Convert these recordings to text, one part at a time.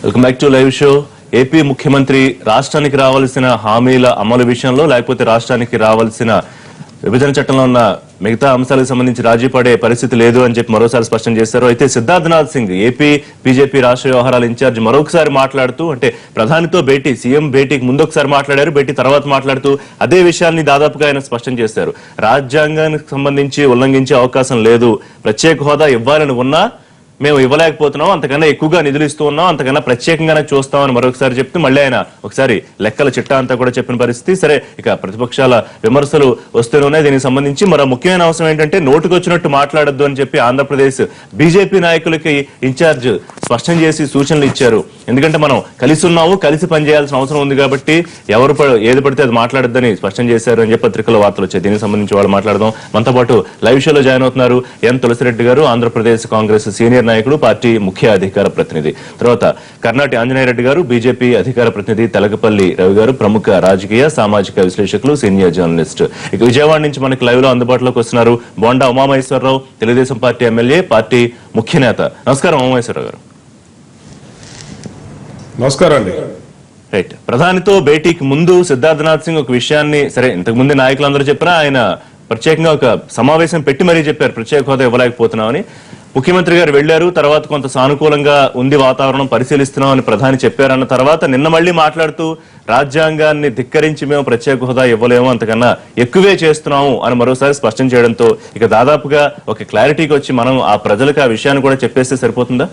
Welcome back to live show. AP ముఖ్యమంత్రి రాష్ట్రానికి రావాల్సిన హామీల అమలు విషయంలో లేకపోతే రాష్ట్రానికి రావాల్సిన విభజన చట్టంలో ఉన్న మిగతా అంశాలకు సంబంధించి రాజీ పడే పరిస్థితి లేదు అని చెప్పి మరోసారి స్పష్టం చేశారు. అయితే సిద్ధార్థనాథ్ సింగ్ ఏపీ బీజేపీ రాష్ట్ర వ్యవహారాల ఇన్ఛార్జ్ మరొకసారి మాట్లాడుతూ, అంటే ప్రధానితో భేటీ, సీఎం భేటీకి ముందు ఒకసారి మాట్లాడారు, భేటీ తర్వాత మాట్లాడుతూ అదే విషయాన్ని దాదాపుగా ఆయన స్పష్టం చేశారు. రాజ్యాంగానికి సంబంధించి ఉల్లంఘించే అవకాశం లేదు, ప్రత్యేక హోదా ఇవ్వాలని ఉన్నా మేము ఇవ్వలేకపోతున్నాం, అంతకన్నా ఎక్కువగా నిధులు ఇస్తూ ఉన్నాం, అంతకన్నా ప్రత్యేకంగానే చూస్తామని మరొకసారి చెప్తూ మళ్ళీ ఆయన ఒకసారి లెక్కల చిట్టా అంతా కూడా చెప్పిన పరిస్థితి. సరే, ఇక ప్రతిపక్షాల విమర్శలు వస్తూనే దీనికి సంబంధించి మరో ముఖ్యమైన అవసరం ఏంటంటే నోటుకొచ్చినట్టు మాట్లాడొద్దు అని చెప్పి ఆంధ్రప్రదేశ్ బీజేపీ నాయకులకి ఇన్ఛార్జ్ స్పష్టం చేసి సూచనలు ఇచ్చారు. ఎందుకంటే మనం కలిసి ఉన్నాము, కలిసి పనిచేయాల్సిన అవసరం ఉంది కాబట్టి ఎవరు ఏది పడితే అది మాట్లాడొద్దని స్పష్టం చేశారు అని చెప్పి పత్రికల వార్తలు వచ్చాయి. దీనికి సంబంధించి వాళ్ళు మాట్లాడదాం. మనతో పాటు లైవ్ షోలో జాయిన్ అవుతున్నారు ఎన్ తులసిరెడ్డి గారు, ఆంధ్రప్రదేశ్ కాంగ్రెస్ సీనియర్ నాయకుడు, పార్టీ ముఖ్య అధికార ప్రతినిధి. తర్వాత కర్ణాటి ఆంజనేయ రెడ్డి గారు, బీజేపీ అధికార ప్రతినిధి, తెలకపల్లి రవి గారు, ప్రముఖ రాజకీయ సామాజిక విశ్లేషకులు, సీనియర్ జర్నలిస్ట్. ఇక విజయవాడ నుంచి మనకి లైవ్ లో అందుబాటులోకి వస్తున్నారు Bonda Umamaheswararao, Telugu Desam party MLA, party ముఖ్య నేత. నమస్కారం ఉమామహేశ్వరరావు గారు. నమస్కారం అండి. రైట్, ప్రధానితో భేటీకి ముందు సిద్ధార్థనాథ్ సింగ్ ఒక విషయాన్ని, సరే ఇంతకు ముందు నాయకులందరూ చెప్పినా ఆయన ప్రత్యేకంగా ఒక సమావేశం పెట్టి మరీ చెప్పారు ప్రత్యేక హోదా ఇవ్వలేకపోతున్నామని. ముఖ్యమంత్రి గారు వెళ్లారు, తర్వాత కొంత సానుకూలంగా ఉంది వాతావరణం, పరిశీలిస్తున్నాం అని ప్రధాని చెప్పారన్న తర్వాత నిన్న మళ్ళీ మాట్లాడుతూ రాజ్యాంగాన్ని ధిక్కరించి మేము ప్రత్యేక హోదా ఇవ్వలేము, అంతకన్నా ఎక్కువే చేస్తున్నాము అని మరోసారి స్పష్టం చేయడంతో ఇక దాదాపుగా ఒక క్లారిటీకి వచ్చి మనం ఆ ప్రజలకు ఆ విషయాన్ని కూడా చెప్పేస్తే సరిపోతుందా?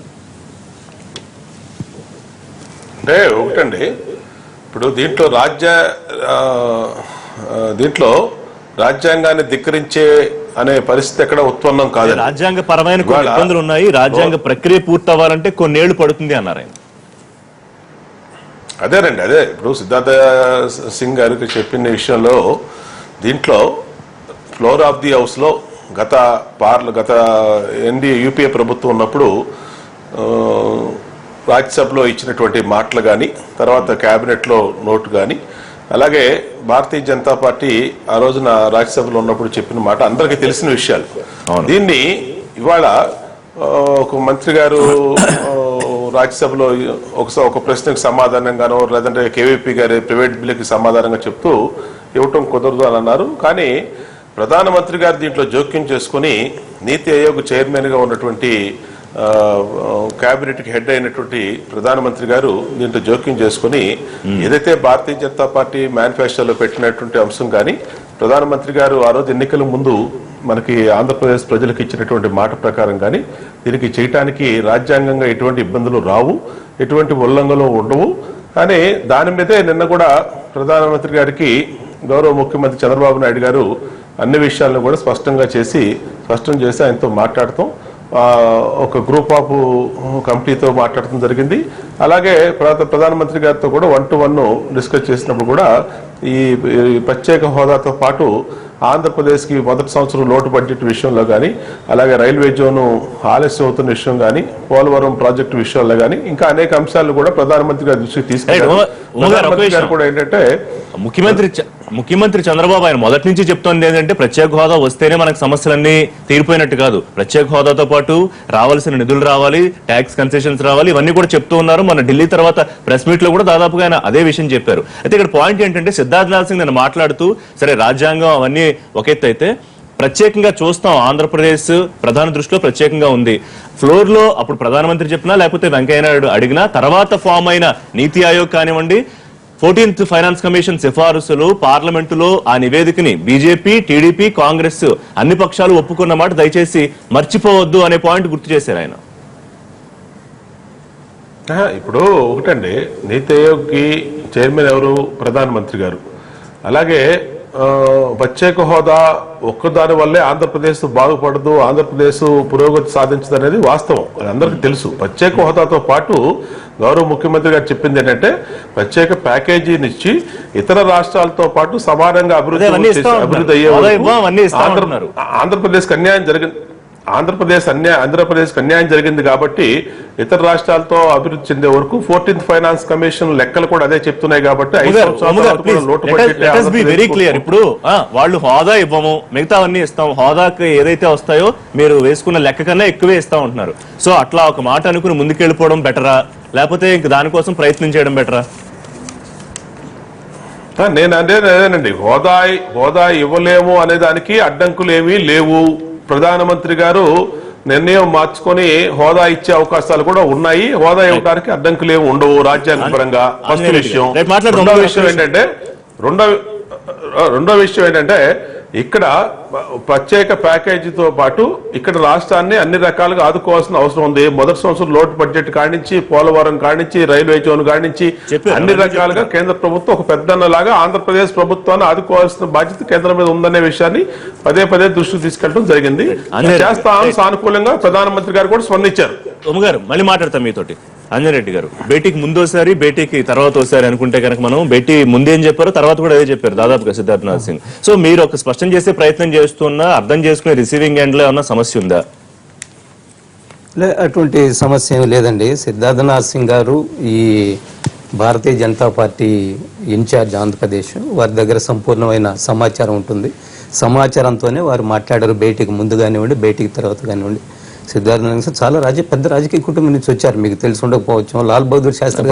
అంటే ఒకటండి, ఇప్పుడు దీంట్లో రాజ్యాంగాన్ని ధిక్కరించే అనే పరిస్థితి ఎక్కడ ఉత్పన్నం కాదు. రాజ్యాంగ పరమైన కొన్ని ఇబ్బందులు ఉన్నాయి, రాజ్యాంగ ప్రక్రియ పూర్తవ్వాలంటే కొన్నేళ్లు పడుతుంది అన్నారు ఆయన. అదేనండి, అదే ఇప్పుడు సిద్ధార్థ సింగ్ గారికి చెప్పిన విషయంలో దీంట్లో ఫ్లోర్ ఆఫ్ ది హౌస్ లో గత యూపీఏ ప్రభుత్వం ఉన్నప్పుడు రాజ్యసభలో ఇచ్చినటువంటి మాటలు కానీ, తర్వాత కేబినెట్లో నోటు కానీ, అలాగే భారతీయ జనతా పార్టీ ఆ రోజున రాజ్యసభలో ఉన్నప్పుడు చెప్పిన మాట అందరికీ తెలిసిన విషయాలు. దీన్ని ఇవాళ ఒక మంత్రి గారు రాజ్యసభలో ఒక ప్రశ్నకు సమాధానంగానో లేదంటే కేవీపీ గారి ప్రైవేట్ బిల్లుకి సమాధానంగా చెప్తూ ఇవ్వటం కుదరదు అని అన్నారు. కానీ ప్రధానమంత్రి గారు దీంట్లో జోక్యం చేసుకుని నీతి ఆయోగ్ చైర్మన్ గా ఉన్నటువంటి కేబినెట్ కి హెడ్ అయినటువంటి ప్రధానమంత్రి గారు దీంట్లో జోక్యం చేసుకుని ఏదైతే భారతీయ జనతా పార్టీ మేనిఫెస్టోలో పెట్టినటువంటి అంశం కానీ, ప్రధానమంత్రి గారు ఆ రోజు ఎన్నికల ముందు మనకి ఆంధ్రప్రదేశ్ ప్రజలకు ఇచ్చినటువంటి మాట ప్రకారం కానీ దీనికి చేయటానికి రాజ్యాంగంగా ఎటువంటి ఇబ్బందులు రావు, ఎటువంటి ఉల్లంఘనలు ఉండవు. కానీ దాని మీదే నిన్న కూడా ప్రధానమంత్రి గారికి గౌరవ ముఖ్యమంత్రి చంద్రబాబు నాయుడు గారు అన్ని విషయాలను కూడా స్పష్టం చేసి ఆయనతో మాట్లాడతాం, ఒక గ్రూప్ ఆఫ్ కమిటీతో మాట్లాడటం జరిగింది. అలాగే ప్రధానమంత్రి గారితో కూడా 1-to-1 డిస్కస్ చేసినప్పుడు కూడా ఈ ప్రత్యేక హోదాతో పాటు ఆంధ్రప్రదేశ్కి మొదటి సంవత్సరం లోటు బడ్జెట్ విషయంలో కానీ, అలాగే రైల్వే జోను ఆలస్యం అవుతున్న విషయం కానీ, పోలవరం ప్రాజెక్టు విషయంలో కానీ ఇంకా అనేక అంశాలు కూడా ప్రధానమంత్రి గారి దృష్టికి తీసుకెళ్లారు. కూడా ఏంటంటే ముఖ్యమంత్రి చంద్రబాబు ఆయన మొదటి నుంచి చెప్తోంది ఏంటంటే ప్రత్యేక హోదా వస్తేనే మనకు సమస్యలన్నీ తీరిపోయినట్టు కాదు, ప్రత్యేక హోదాతో పాటు రావాల్సిన నిధులు రావాలి, ట్యాక్స్ కన్సెషన్స్ రావాలి, ఇవన్నీ కూడా చెప్తూ ఉన్నారు. మన ఢిల్లీ తర్వాత ప్రెస్ మీట్ లో కూడా దాదాపుగా ఆయన అదే విషయం చెప్పారు. అయితే ఇక్కడ పాయింట్ ఏంటంటే సిద్ధార్థనాథ్ సింగ్ నేను మాట్లాడుతూ సరే రాజ్యాంగం అవన్నీ ఒక ఎత్తు అయితే ప్రత్యేకంగా చూస్తాం, ఆంధ్రప్రదేశ్ ప్రధాన దృష్టిలో ప్రత్యేకంగా ఉంది. ఫ్లోర్ లో అప్పుడు ప్రధానమంత్రి చెప్పినా లేకపోతే వెంకయ్యనాయుడు అడిగినా తర్వాత ఫామ్ అయిన నీతి ఆయోగ్ కానివ్వండి, 14th ఫైనాన్స్ కమిషన్ సిఫారసులు, పార్లమెంటులో ఆ నివేదికని బీజేపీ, టీడీపీ, కాంగ్రెస్ అన్ని పక్షాలు ఒప్పుకున్న మాట దయచేసి మర్చిపోవద్దు అనే పాయింట్ గుర్తు చేశారు ఆయన. ఇప్పుడు ఒకటండి, నీతి ఆయోగ్ కి చైర్మన్ ఎవరు? ప్రధానమంత్రి గారు. అలాగే ప్రత్యేక హోదా ఒక్కదాని వల్లే ఆంధ్రప్రదేశ్ బాగుపడదు, ఆంధ్రప్రదేశ్ పురోగతి సాధించదు అనేది వాస్తవం, అది అందరికీ తెలుసు. ప్రత్యేక హోదాతో పాటు గౌరవ ముఖ్యమంత్రి గారు చెప్పింది ఏంటంటే ప్రత్యేక ప్యాకేజీని ఇచ్చి ఇతర రాష్ట్రాలతో పాటు సమానంగా అభివృద్ధి అయ్యే ఆంధ్రప్రదేశ్ అన్యాయం ఆంధ్రప్రదేశ్కి అన్యాయం జరిగింది కాబట్టి ఇతర రాష్ట్రాలతో అభివృద్ధి చెందే వరకు 14th ఫైనాన్స్ కమిషన్ లెక్కలు కూడా అదే చెప్తున్నాయి కాబట్టి 5 సంవత్సరాలు కూడా లోటు బడ్జెట్ వెరీ క్లియర్. ఇప్పుడు వాళ్ళు హోదా ఇవ్వము, మిగతావన్నీ ఇస్తాం, హోదాకి ఏదైతే వస్తాయో మీరు వేసుకున్న లెక్క కన్నా ఎక్కువే ఇస్తా ఉంటున్నారు. సో అట్లా ఒక మాట అనుకుని ముందుకెళ్ళిపోవడం బెటరా, లేకపోతే ఇంక దానికోసం ప్రయత్నం చేయడం బెటరా? నేను అదేనండి, హోదా ఇవ్వలేము అనే దానికి అడ్డంకులు ఏమీ లేవు. ప్రధానమంత్రి గారు నిర్ణయం మార్చుకొని హోదా ఇచ్చే అవకాశాలు కూడా ఉన్నాయి. హోదా ఇవ్వడానికి అడ్డంకులు ఏమి ఉండవు రాజ్యాంగపరంగా. ఫస్ట్ విషయం. రెండో విషయం ఏంటంటే ఇక్కడ ప్రత్యేక ప్యాకేజీతో పాటు ఇక్కడ రాష్ట్రాన్ని అన్ని రకాలుగా ఆదుకోవాల్సిన అవసరం ఉంది. మొదటి సంవత్సరం లోటు బడ్జెట్ కానించి, పోలవరం కానించి, రైల్వే జోన్ కానించి అన్ని రకాలుగా కేంద్ర ప్రభుత్వం ఒక పెద్దన్నలాగా ఆంధ్రప్రదేశ్ ప్రభుత్వాన్ని ఆదుకోవాల్సిన బాధ్యత కేంద్రం మీద ఉందనే విషయాన్ని పదే పదే దృష్టికి తీసుకెళ్ళడం జరిగింది. చేస్తాం సానుకూలంగా ప్రధానమంత్రి గారు కూడా స్పందించారు. గారు మళ్ళీ మాట్లాడతాం మీతోటి. అంజనరెడ్డి గారు, భేటీకి ముందోసారి, భేటీకి తర్వాత ఒకసారి అనుకుంటే కనుక మనం భేటీ ముందేం చెప్పారో తర్వాత కూడా అదే చెప్పారు దాదాపుగా సిద్ధార్థనాథ్ సింగ్. సో మీరు ఒక స్పష్టం చేసే ప్రయత్నం చేస్తున్నా, అర్థం చేసుకునే రిసీవింగ్ ఎండ్ లో ఏమన్నా సమస్య ఉందా? అటువంటి సమస్య ఏమి లేదండి. సిద్ధార్థనాథ్ సింగ్ గారు ఈ భారతీయ జనతా పార్టీ ఇన్ఛార్జ్ ఆంధ్రప్రదేశ్, వారి దగ్గర సంపూర్ణమైన సమాచారం ఉంటుంది. సమాచారంతోనే వారు మాట్లాడారు. భేటీకి ముందు కానివ్వండి, భేటీకి తర్వాత కానివ్వండి. సిద్ధార్థనాథ్ సింగ్ చాలా పెద్ద రాజకీయ కుటుంబం నుంచి వచ్చారు. మీకు తెలిసి ఉండకపోవచ్చు. లాల్ బహదూర్ శాస్త్రి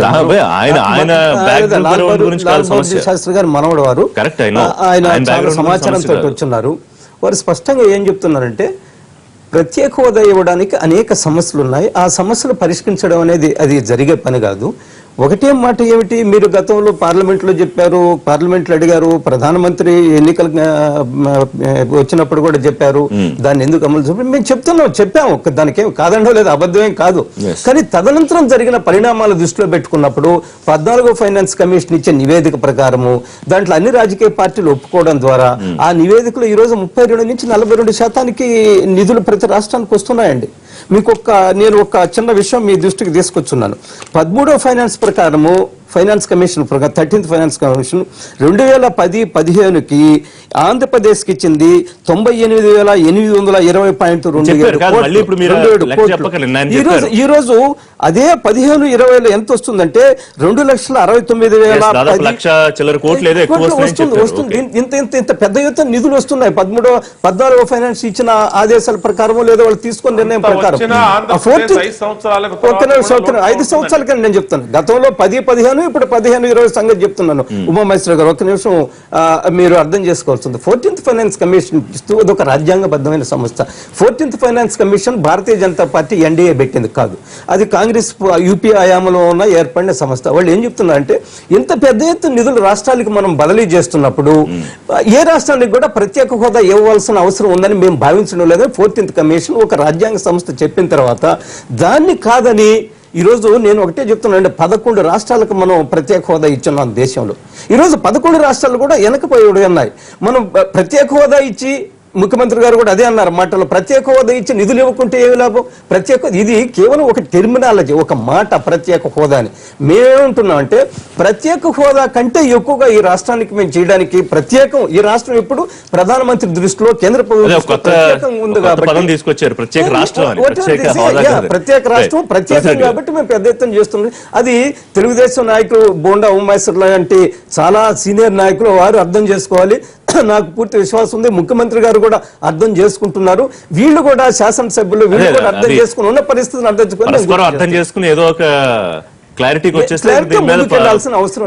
గారు మనవడు వారు. ఆయన చాలా సమాచారంతో వచ్చున్నారు. వారు స్పష్టంగా ఏం చెప్తున్నారంటే ప్రత్యేక హోదా ఇవ్వడానికి అనేక సమస్యలు ఉన్నాయి. ఆ సమస్యలు పరిష్కరించడం అనేది అది జరిగే పని కాదు. ఒకటే మాట ఏమిటి, మీరు గతంలో పార్లమెంట్లో చెప్పారు, పార్లమెంట్లో అడిగారు, ప్రధానమంత్రి ఎన్నికలు వచ్చినప్పుడు కూడా చెప్పారు. దాన్ని ఎందుకు అమలు చేయాలి మేము చెప్పాము. దానికి కాదండో లేదు, అబద్ధమేం కాదు. కానీ తదనంతరం జరిగిన పరిణామాల దృష్టిలో పెట్టుకున్నప్పుడు 14వ ఫైనాన్స్ కమిషన్ ఇచ్చే నివేదిక ప్రకారము దాంట్లో అన్ని రాజకీయ పార్టీలు ఒప్పుకోవడం ద్వారా ఆ నివేదికలో ఈ రోజు 32 నుంచి 42% నిధులు ప్రతి రాష్ట్రానికి వస్తున్నాయండి. మీకు నేను ఒక చిన్న విషయం మీ దృష్టికి తీసుకొచ్చున్నాను. 13వ ఫైనాన్స్ ప్రకారము, ఫైనాన్స్ కమిషన్ ప్రకారం 13th ఫైనాన్స్ కమిషన్ 2010-15కి ఆంధ్రప్రదేశ్కి ఇచ్చింది 98,820.27 ఈ రోజు అదే 15-20లో ఎంత వస్తుందంటే 2,69,000 వస్తుంది. ఇంత పెద్ద ఎత్తున నిధులు వస్తున్నాయి. 14వ ఫైనాన్స్ ఇచ్చిన ఆదేశాల ప్రకారం లేదా వాళ్ళు తీసుకున్న నిర్ణయం ప్రకారం 5 సంవత్సరాల కన్నా నేను చెప్తాను. గతంలో 10-15 ఇప్పుడు 15-20 సంగతి చెప్తున్నాను. ఉమామహేశ్వర గారు ఒక నిమిషం మీరు అర్థం చేసుకోవాల్సింది. 14th ఫైనాన్స్ కమిషన్ అదొక రాజ్యాంగబద్ధమైన సంస్థ. 14th finance commission Bharatiya Janata party NDA పెట్టింది కాదు. అది కాంగ్రెస్ యూపీ హయాంలో ఉన్న ఏర్పడిన సంస్థ. వాళ్ళు ఏం చెప్తున్నారంటే ఇంత పెద్ద ఎత్తున నిధులు రాష్ట్రాలకు మనం బదిలీ చేస్తున్నప్పుడు ఏ రాష్ట్రానికి కూడా ప్రత్యేక హోదా ఇవ్వాల్సిన అవసరం ఉందని మేము భావించడం లేదు. 14th కమిషన్ ఒక రాజ్యాంగ సంస్థ చెప్పిన తర్వాత దాన్ని కాదని ఈరోజు నేను ఒకటే చెప్తున్నానండి, 11 రాష్ట్రాలకు మనం ప్రత్యేక హోదా ఇచ్చున్నాం దేశంలో. ఈరోజు 11 రాష్ట్రాలు కూడా వెనకపోయి ఉన్నాయి. మనం ప్రత్యేక హోదా ఇచ్చి ముఖ్యమంత్రి గారు కూడా అదే అన్నారు మాటలో, ప్రత్యేక హోదా ఇచ్చి నిధులు ఇవ్వకుంటే ఏమి లాభం? ఇది కేవలం ఒక టెర్మినాలజీ, ఒక మాట ప్రత్యేక హోదా అని. మేమేమంటున్నాం అంటే ప్రత్యేక హోదా కంటే ఎక్కువగా ఈ రాష్ట్రానికి మేము చేయడానికి ప్రత్యేకం. ఈ రాష్ట్రం ఇప్పుడు ప్రధానమంత్రి దృష్టిలో కేంద్ర ప్రభుత్వం ఉంది కాబట్టి ప్రత్యేక రాష్ట్రం ప్రత్యేకం కాబట్టి మేము పెద్ద ఎత్తున చేస్తున్నాం. అది తెలుగుదేశం నాయకులు బోండా ఉమామహేశ్వర లాంటి చాలా సీనియర్ నాయకులు వారు అర్థం చేసుకోవాలి. నాకు పూర్తి విశ్వాసం ఉంది. ముఖ్యమంత్రి గారు కూడా అర్థం చేసుకుంటున్నారు. వీళ్ళు కూడా శాసనసభ్యులు వీళ్ళు కూడా అర్థం చేసుకుని ఉన్న పరిస్థితిని అర్థం చేసుకుని ఏదో ఒక క్లారిటీకి వచ్చేయాల్సిన అవసరం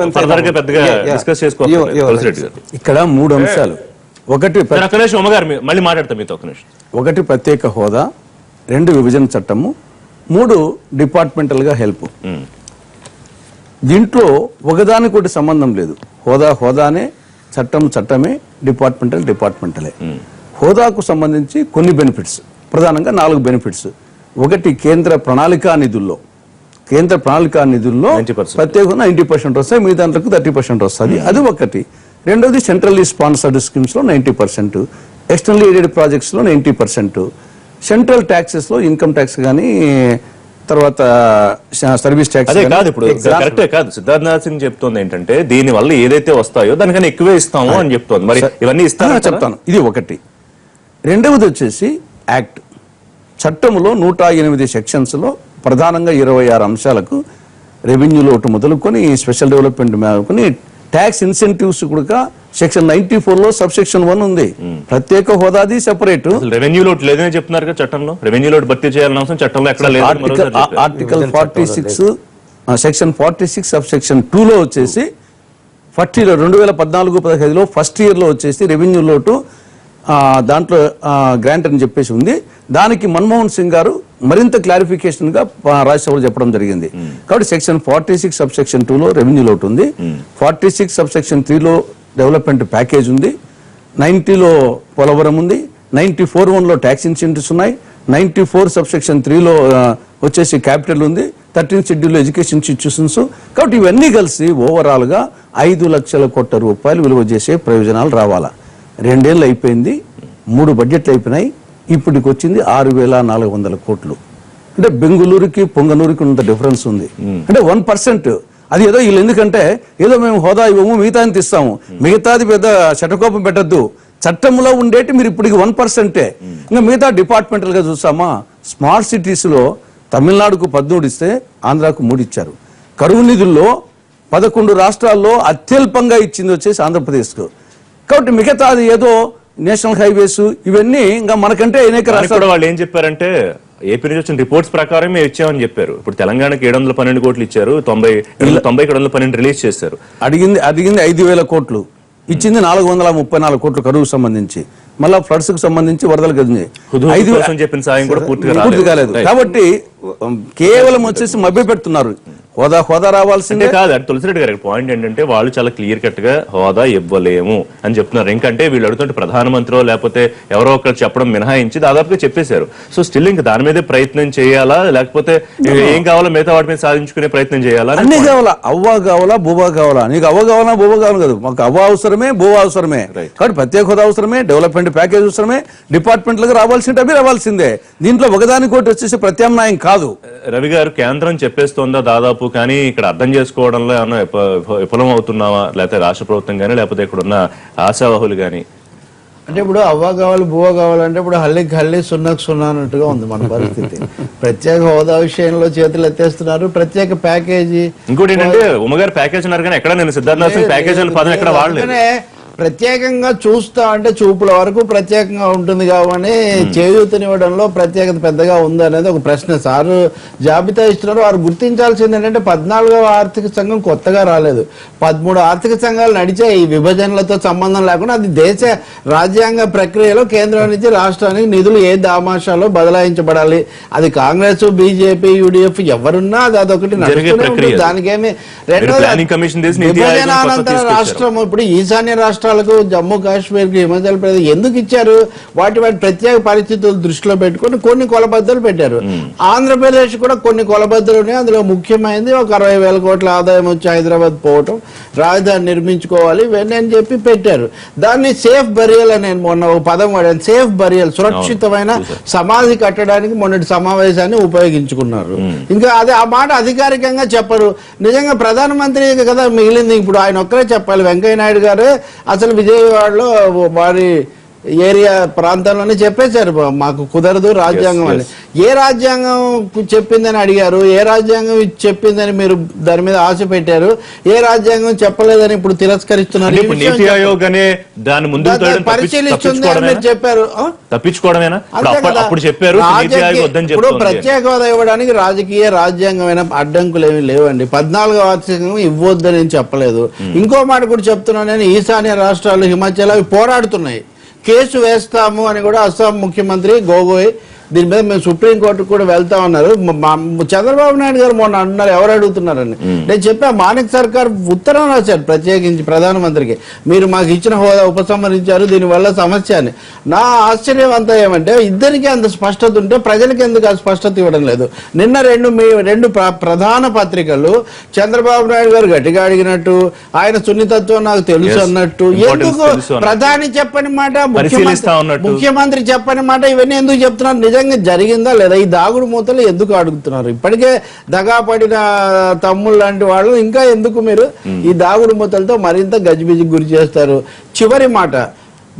ఇక్కడ 3 అంశాలు. మళ్ళీ మాట్లాడతాం మీతో ఒక నిమిషం. 1 ప్రత్యేక హోదా, 2 విభజన చట్టము, 3 డిపార్ట్మెంటల్ గా హెల్ప్. దీంట్లో ఒకదానికొకటి సంబంధం లేదు. హోదానే, చట్టమే, డిపార్ట్మెంటలే. హోదాకు సంబంధించి కొన్ని బెనిఫిట్స్, ప్రధానంగా 4 బెనిఫిట్స్. 1 కేంద్ర ప్రణాళికా నిధుల్లో ప్రత్యేకంగా 90% వస్తాయి, మిగతా దాంట్లో 30% వస్తుంది. అది ఒకటి. రెండోది సెంట్రల్లీ స్పాన్సర్డ్ స్కీమ్స్ లో 90%, ఎక్స్టర్నల్లీ ఎయిడెడ్ ప్రాజెక్ట్స్ లో 90%, సెంట్రల్ ట్యాక్సెస్ లో ఇన్కమ్ ట్యాక్స్ కానీ తర్వాత సర్వీస్ ట్యాక్స్. అదే కాదు, ఇప్పుడు కరెక్టే కాదు. సిద్ధార్థనాథ్ సింగ్ చెప్తోంది ఏంటంటే దీని వల్ల ఏదైతే వస్తాయో దానికన్నా ఎక్కువే ఇస్తాము అని చెప్తోంది. మరి ఇవన్నీ ఇస్తాను చెప్తాను. ఇది ఒకటి. రెండవది వచ్చేసి యాక్ట్. చట్టంలో 108 సెక్షన్స్లో ప్రధానంగా 26 అంశాలకు రెవెన్యూ లోటు మొదలుకొని స్పెషల్ డెవలప్మెంట్ మొదలుకొని ట్యాక్స్ ఇన్సెంటివ్స్ కూడా సెక్షన్ 94లో సబ్సెక్షన్ 1 ఉంది. ప్రత్యేక హోదాది సెపరేట్. రెవెన్యూ లోటు లేదని చెప్తున్నారు కదా చట్టంలో. రెవెన్యూ లోటు భర్తీ చేయాలని అవసరం చట్టంలో ఎక్కడ లేదు. ఆర్టికల్ 46 సెక్షన్ 46 సబ్సెక్షన్ 2లో వచ్చేసి 2014-15లో ఫస్ట్ ఇయర్లో వచ్చేసి రెవెన్యూ లోటు దాంట్లో గ్రాంట్ అని చెప్పేసి ఉంది. దానికి మన్మోహన్ సింగ్ గారు మరింత క్లారిఫికేషన్ గా రాజ్యసభలో చెప్పడం జరిగింది. కాబట్టి సెక్షన్ 46 సబ్సెక్షన్ 2లో రెవెన్యూ లోటు ఉంది, 46 సబ్సెక్షన్ 3లో డెవలప్మెంట్ ప్యాకేజ్ ఉంది, 90లో పోలవరం ఉంది, 94(1)లో ట్యాక్స్ ఇన్సెంటివ్స్ ఉన్నాయి, 94 సబ్సెక్షన్ 3లో వచ్చేసి క్యాపిటల్ ఉంది, 13 షెడ్యూల్ ఎడ్యుకేషన్ ఇన్స్టిట్యూషన్స్. కాబట్టి ఇవన్నీ కలిసి ఓవరాల్ గా 5 లక్షల కోట్ల రూపాయలు విలువ చేసే ప్రయోజనాలు రావాలా. 2 ఏళ్ళు అయిపోయింది, 3 బడ్జెట్లు అయిపోయినాయి, ఇప్పటికి వచ్చింది 6,400 కోట్లు. అంటే బెంగళూరుకి పొంగనూరుకి ఉన్నంత డిఫరెన్స్ ఉంది. అంటే 1%. అది ఏదో వీళ్ళు ఎందుకంటే ఏదో మేము హోదా ఇవ్వము మిగతాది ఇస్తాము, మిగతాది పెద్ద శటకోపం పెట్టద్దు, చట్టంలో ఉండేటి మీరు ఇప్పటికి 1%. ఇంకా మిగతా డిపార్ట్మెంటల్ గా చూసామా, స్మార్ట్ సిటీస్ లో తమిళనాడుకు 14 ఇస్తే ఆంధ్రాకు 3 ఇచ్చారు. కరువు నిధుల్లో 11 రాష్ట్రాల్లో అత్యల్పంగా ఇచ్చింది వచ్చేసి ఆంధ్రప్రదేశ్కు. కాబట్టి మిగతాది ఏదో నేషనల్ హైవేస్ ఇవన్నీ ఇంకా మనకంటే అనేక రాష్ట్రాలు. వాళ్ళు ఏం చెప్పారంటే ఏపీ నుంచి వచ్చిన రిపోర్ట్స్ ప్రకారం మేము ఇచ్చామని చెప్పారు. ఇప్పుడు తెలంగాణకి 712 కోట్లు ఇచ్చారు, 90 712 రిలీజ్ చేశారు. అడిగింది 5,000 కోట్లు, ఇచ్చింది 434 కోట్లు కరువుకు సంబంధించి, మళ్ళా ఫ్లడ్స్ కు సంబంధించి వరదలకు చెప్పిన సాయం కూడా పూర్తి కాలేదు. కాబట్టి కేవలం వచ్చేసి మభ్య పెడుతున్నారు. హోదా రావాల్సిందే కాదు. అంటే తులసిరెడ్డి గారి పాయింట్ ఏంటంటే వాళ్ళు చాలా క్లియర్ కట్ గా హోదా ఇవ్వలేము అని చెప్తున్నారు. ఇంకంటే వీళ్ళు అడుగుతుంటే ప్రధానమంత్రి లేకపోతే ఎవరో ఒకరు చెప్పడం మినహాయించి దాదాపుగా చెప్పేశారు. సో స్టిల్ ఇంకా దాని మీదే ప్రయత్నం చేయాలా, లేకపోతే ఏం కావాలో మిగతా వాటి మీద సాధించుకునే ప్రయత్నం చేయాలా? అన్ని కావాలా, అవ్వ కావాలా బువ్వ కావాలా? నీకు అవ్వ కావాలా బువ్వ కావాలి కదా, మాకు అవ్వ అవసరమే బువ్వ అవసరమే. కాబట్టి ప్రత్యేక హోదా అవసరమే, డెవలప్మెంట్ ప్యాకేజ్ అవసరమే, డిపార్ట్మెంట్లకు రావాల్సిందే. దీంట్లో ఒకదానికోటి వచ్చేసి ప్రత్యామ్నాయం కాదు. రవి గారు, కేంద్రం చెప్పేస్తోందా దాదాపు, కానీ ఇక్కడ అర్థం చేసుకోవడంలో ఏమన్నా విఫలం అవుతున్నావా, లేకపోతే రాష్ట్ర ప్రభుత్వం కానీ లేకపోతే ఇక్కడ ఉన్న ఆశావాహులు కానీ? అంటే ఇప్పుడు అవ్వ కావాలి బువ్వ కావాలంటే ఇప్పుడు హల్లీకి హల్లీ సున్నకు సున్నా అన్నట్టుగా ఉంది మన పరిస్థితి. ప్రత్యేక హోదా విషయంలో చేతులు ఎత్తేస్తున్నారు, ప్రత్యేక ప్యాకేజీ. ఇంకోటి ఏంటంటే ఉమ్మగారు ప్యాకేజ్ ఉన్నారు కానీ ఎక్కడ నేను సిద్ధార్థ ప్యాకేజ్ అనే పదం ఎక్కడ వాడలేదు. ప్రత్యేకంగా చూస్తా అంటే చూపుల వరకు ప్రత్యేకంగా ఉంటుంది కాబట్టి చేయూతనివ్వడంలో ప్రత్యేకత పెద్దగా ఉంది అనేది ఒక ప్రశ్న. సారు జాబితా ఇస్తున్నారు, వారు గుర్తించాల్సింది ఏంటంటే 14వ ఆర్థిక సంఘం కొత్తగా రాలేదు, 13 ఆర్థిక సంఘాలు నడిచే ఈ విభజనలతో సంబంధం లేకుండా అది దేశ రాజ్యాంగ ప్రక్రియలో కేంద్రం నుంచి రాష్ట్రానికి నిధులు ఏ దామాషాలో బదలాయించబడాలి. అది కాంగ్రెస్, బీజేపీ, యూడీఎఫ్ ఎవరున్నా అది అదొకటి నడుస్తూనే ఉంటుంది. దానికేమి విభజనానంతర రాష్ట్రం ఇప్పుడు ఈశాన్య రాష్ట్రం జమ్మూ కాశ్మీర్ కి హిమాచల్ ప్రదేశ్ ఎందుకు ఇచ్చారు? వాటి ప్రత్యేక పరిస్థితులు దృష్టిలో పెట్టుకుని కొన్ని కొలబద్దలు పెట్టారు. ఆంధ్రప్రదేశ్ కూడా కొన్ని కొలబద్దలు ఉన్నాయి. అందులో ముఖ్యమైనది ఒక 60,000 కోట్ల ఆదాయం వచ్చి హైదరాబాద్ పోవటం, రాజధాని నిర్మించుకోవాలి ఇవన్నీ అని చెప్పి పెట్టారు. దాన్ని సేఫ్ బరియల్ అని నేను మొన్న ఒక పదం వాడాను, సేఫ్ బరియల్, సురక్షితమైన సమాధి కట్టడానికి మొన్నటి సమావేశాన్ని ఉపయోగించుకున్నారు. ఇంకా అదే ఆ మాట అధికారికంగా చెప్పరు. నిజంగా ప్రధానమంత్రి కదా మిగిలింది, ఇప్పుడు ఆయన ఒక్కరే చెప్పాలి. వెంకయ్య నాయుడు గారు అసలు విజయవాడలో వారి ఏరియా ప్రాంతంలోనే చెప్పేశారు మాకు కుదరదు రాజ్యాంగం అని. ఏ రాజ్యాంగం చెప్పిందని అడిగారు, ఏ రాజ్యాంగం చెప్పిందని మీరు దాని మీద ఆశ పెట్టారు, ఏ రాజ్యాంగం చెప్పలేదని ఇప్పుడు తిరస్కరిస్తున్నారు. పరిశీలిస్తుందని మీరు చెప్పారు. ఇప్పుడు ప్రత్యేక హోదా ఇవ్వడానికి రాజకీయ రాజ్యాంగమైన అడ్డంకులు ఏమి లేవండి. 14వ ఆర్థికంగా ఇవ్వద్దని చెప్పలేదు. ఇంకో మాట కూడా చెప్తున్నాను నేను, ఈశాన్య రాష్ట్రాలు హిమాచల్ అవి పోరాడుతున్నాయి, కేసు వేస్తాము అని కూడా అస్సాం ముఖ్యమంత్రి గోగోయ్ దీని మీద మేము సుప్రీంకోర్టుకు కూడా వెళ్తా ఉన్నారు. చంద్రబాబు నాయుడు గారు మొన్న అంటున్నారు ఎవరు అడుగుతున్నారని. నేను చెప్పా, మాణిక్ సర్కార్ ఉత్తరం రాశారు ప్రత్యేకించి ప్రధానమంత్రికి, మీరు మాకు ఇచ్చిన హోదా ఉపసంహరించారు దీనివల్ల సమస్య అని. నా ఆశ్చర్యం అంతా ఏమంటే ఇద్దరికి అంత స్పష్టత ఉంటే ప్రజలకు ఎందుకు ఆ స్పష్టత ఇవ్వడం లేదు? నిన్న రెండు ప్రధాన పత్రికలు చంద్రబాబు నాయుడు గారు గట్టిగా అడిగినట్టు, ఆయన సున్నితత్వం నాకు తెలుసు అన్నట్టు, ఎందుకు ప్రధాని చెప్పని మాట, ముఖ్యమంత్రి చెప్పని మాట ఇవన్నీ ఎందుకు చెప్తున్నారు? నిజంగా జరిగిందా లేదా? ఈ దాగుడు మూతలు ఎందుకు అడుగుతున్నారు? ఇప్పటికే దగా పడిన తమ్ముళ్ళు లాంటి వాళ్ళు ఇంకా ఎందుకు మీరు ఈ దాగుడు మూతలతో మరింత గజిబిజికి గురి చేస్తారు? చివరి మాట,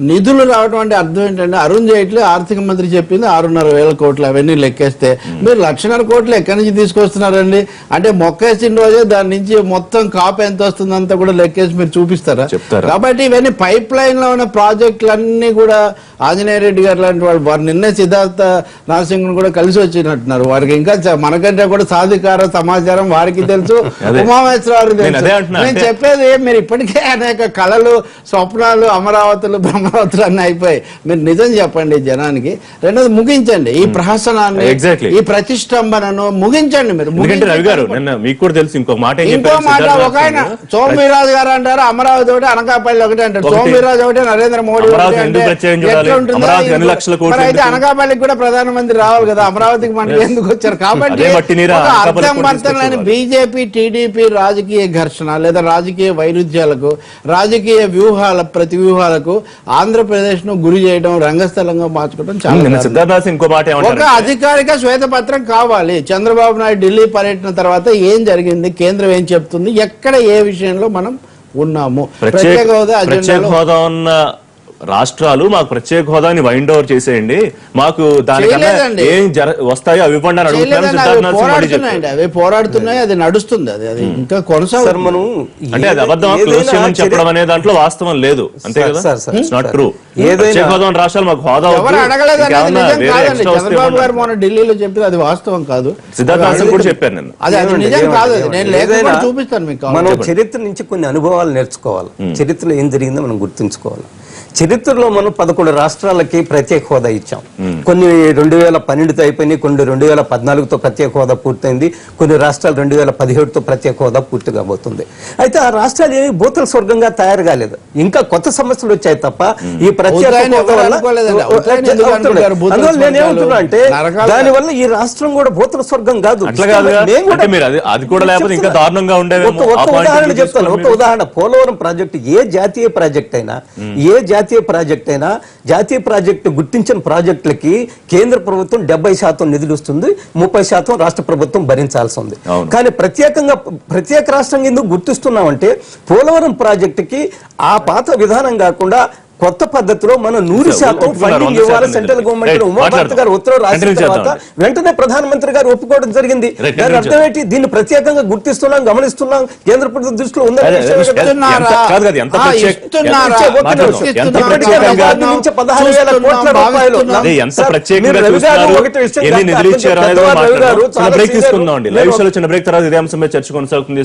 నిధులు రావడం అంటే అర్థం ఏంటంటే అరుణ్ జైట్లీ ఆర్థిక మంత్రి చెప్పింది 6,500 కోట్లు, అవన్నీ లెక్కేస్తే మీరు 1,50,000 కోట్లు ఎక్కడి నుంచి తీసుకొస్తున్నారండి? అంటే మొక్కేసిన రోజే దాని నుంచి మొత్తం కాపు ఎంత వస్తుందంతా కూడా లెక్కేసి మీరు చూపిస్తారా? కాబట్టి ఇవన్నీ పైప్ లైన్ లో ఉన్న ప్రాజెక్టులన్నీ కూడా ఆంజనేయ రెడ్డి గారు లాంటి వారు నిన్నే సిద్ధార్థ నారసింహన్ కూడా కలిసి వచ్చినట్టున్నారు. వారికి ఇంకా మనకంటే కూడా సాధికార సమాచారం వారికి తెలుసు, ఉమామహేశ్వరరావు తెలుసు. నేను చెప్పేది మీరు ఇప్పటికే అనేక కళలు, స్వప్నాలు, అమరావతులు, బ్రహ్మరావతులు అన్నీ అయిపోయి మీరు నిజం చెప్పండి జనానికి. రెండోది ముగించండి ఈ ప్రహసనాన్ని, ఈ ప్రతిష్టంభనను ముగించండి. మీరు రవి గారు మీకు కూడా తెలుసు ఇంకో మాట, ఒక ఆయన సోమవీరాజు గారు అంటారు అమరావతి ఒకటి, అనకాపల్లి ఒకటి అంటారు. సోమవీరాజు ఒకటి, నరేంద్ర మోడీ అయితే అనకాపల్లికి కూడా ప్రధానమంత్రి రావాలి కదా, అమరావతికి మనకి ఎందుకు వచ్చారు? కాబట్టి అర్థం పర్థం లేని బీజేపీ టీడీపీ రాజకీయ ఘర్షణ లేదా రాజకీయ వైరుధ్యాలకు, రాజకీయ వ్యూహాల ప్రతి వ్యూహాలకు ఆంధ్రప్రదేశ్ ను గురి చేయడం, రంగస్థలంగా మార్చుకోవడం చాలా. ఒక అధికారిక శ్వేతపత్రం కావాలి. చంద్రబాబు నాయుడు ఢిల్లీ పర్యటన తర్వాత ఏం జరిగింది, కేంద్రం ఏం చెప్తుంది, ఎక్కడ ఏ విషయంలో మనం ఉన్నాము, ప్రత్యేక హోదా ఉన్న రాష్ట్రాలు మాకు ప్రత్యేక హోదాని వైండ్ ఓవర్ చేసేయండి, మాకు దానికన్నా ఏం వస్తాయో అవి ఇవ్వండి అని అడుగుతున్నాయి. అవి పోరాడుతున్నాయి, అది నడుస్తుంది, అది ఇంకా కొనసాగుతుంది. అంటే అది అబద్ధం, చెప్పడం అనే దాంట్లో వాస్తవం లేదు, అంతే కదా? It's not true. ప్రత్యేక హోదా ఉన్న రాష్ట్రాలు మాకు హోదా చంద్రబాబు గారు మొన్న ఢిల్లీలో చెప్పి అది వాస్తవం కాదు. సిద్ధార్థ నారసింహన్ కూడా చెప్పారు నిన్న, అది నిజం కాదు. నేను లేకపోతే చూపిస్తాను మీకు. మనం చరిత్ర నుంచి కొన్ని అనుభవాలు నేర్చుకోవాలి, చరిత్రలో ఏం జరిగిందో మనం గుర్తుంచుకోవాలి. చరిత్రలో మనం 11 రాష్ట్రాలకి ప్రత్యేక హోదా ఇచ్చాం. కొన్ని 2012తో అయిపోయినాయి, కొన్ని 2014తో ప్రత్యేక హోదా పూర్తయింది, కొన్ని రాష్ట్రాలు 2017తో ప్రత్యేక హోదా పూర్తి కాబోతుంది. అయితే ఆ రాష్ట్రాలు ఏమి భూతల స్వర్గంగా తయారు కాలేదు, ఇంకా కొత్త సమస్యలు వచ్చాయి తప్ప ఈ ప్రత్యేక హోదా వల్ల. అందువల్ల నేనేమంటున్నా అంటే దానివల్ల ఈ రాష్ట్రం కూడా భూతల స్వర్గం కాదు. ఒక ఉదాహరణ చెప్తాను, ఒక ఉదాహరణ. పోలవరం ప్రాజెక్టు ఏ జాతీయ ప్రాజెక్ట్ అయినా, జాతీయ ప్రాజెక్టు గుర్తించిన ప్రాజెక్టులకి కేంద్ర ప్రభుత్వం 70% నిధులు ఇస్తుంది, 30% రాష్ట్ర ప్రభుత్వం భరించాల్సి ఉంది. కానీ ప్రత్యేక రాష్ట్రంగా ఎందుకు గుర్తిస్తున్నామంటే పోలవరం ప్రాజెక్టుకి ఆ పాత విధానం కాకుండా కొత్త పద్ధతిలో మనం 100% ఫండింగ్ ఇవ్వాలి. సెంట్రల్ గవర్నమెంట్ ఉమాభారతి గారు ఉత్తర్వు రాసిన తర్వాత వెంటనే ప్రధానమంత్రి గారు ఒప్పుకోవడం జరిగింది. దాని అర్థం ఏంటి? దీన్ని ప్రత్యేకంగా గుర్తిస్తున్నాం, గమనిస్తున్నాం, కేంద్ర ప్రభుత్వం దృష్టిలో ఉందని. 16,000 కోట్ల రూపాయలు చిన్న బ్రేక్ తర్వాత ఇదే అంశం మీద చర్చ కొనసాగుతుంది.